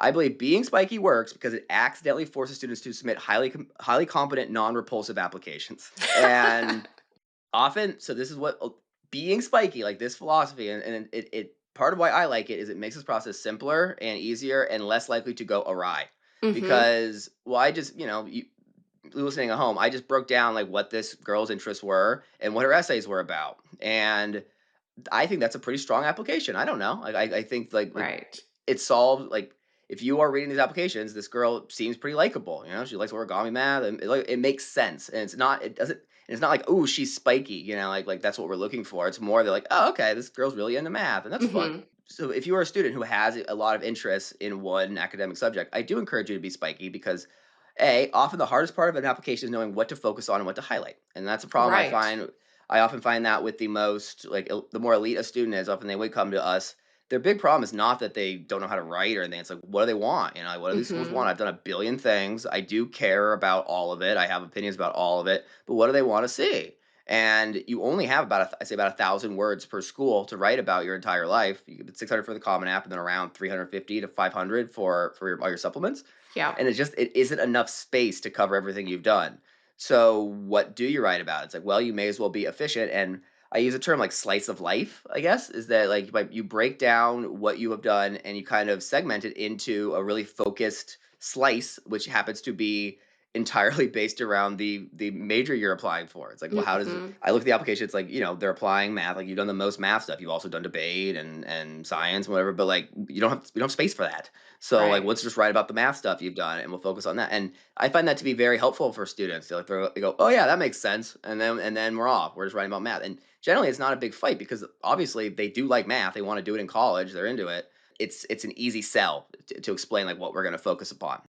I believe being spiky works because it accidentally forces students to submit highly competent, non-repulsive applications. And often, so this is what being spiky, like this philosophy, and it part of why I like it is it makes this process simpler and easier and less likely to go awry. Mhm. Because, well, I just, listening at home, I just broke down like what this girl's interests were and what her essays were about. And I think that's a pretty strong application. I don't know. I think like Right. it solved like if you are reading these applications, this girl seems pretty likable. She likes origami math, and it makes sense. And it's not like, oh, she's spiky. Like that's what we're looking for. It's more they're like, oh, okay, this girl's really into math, and that's fun. Mhm. So if you are a student who has a lot of interest in one academic subject, I do encourage you to be spiky because often the hardest part of an application is knowing what to focus on and what to highlight. And that's a problem I Right. find. I often find that with the most like the more elite a student is, often they would come to us. Their big problem is not that they don't know how to write or anything. It's like, what do they want? Like, what do these schools Mhm. want? I've done a billion things. I do care about all of it. I have opinions about all of it. But what do they want to see? And you only have I say about 1,000 words per school to write about your entire life. You get 600 for the Common App, and then around 350 to 500 for all your supplements. Yeah. And it isn't enough space to cover everything you've done. So what do you write about? It's like, well, you may as well be efficient. And I use a term like slice of life, I guess, is that like you break down what you have done and you kind of segment it into a really focused slice, which happens to be entirely based around the major you're applying for. It's like, well, how does Mhm. I look at the application, it's like, they're applying math, like you've done the most math stuff. You've also done debate and science and whatever, but like we don't have space for that. So like let's Right. just write about the math stuff you've done and we'll focus on that. And I find that to be very helpful for students. They go, "Oh yeah, that makes sense." And then we're off. We're just writing about math. And generally it's not a big fight because obviously they do like math. They want to do it in college. They're into it. It's an easy sell to explain like what we're going to focus upon.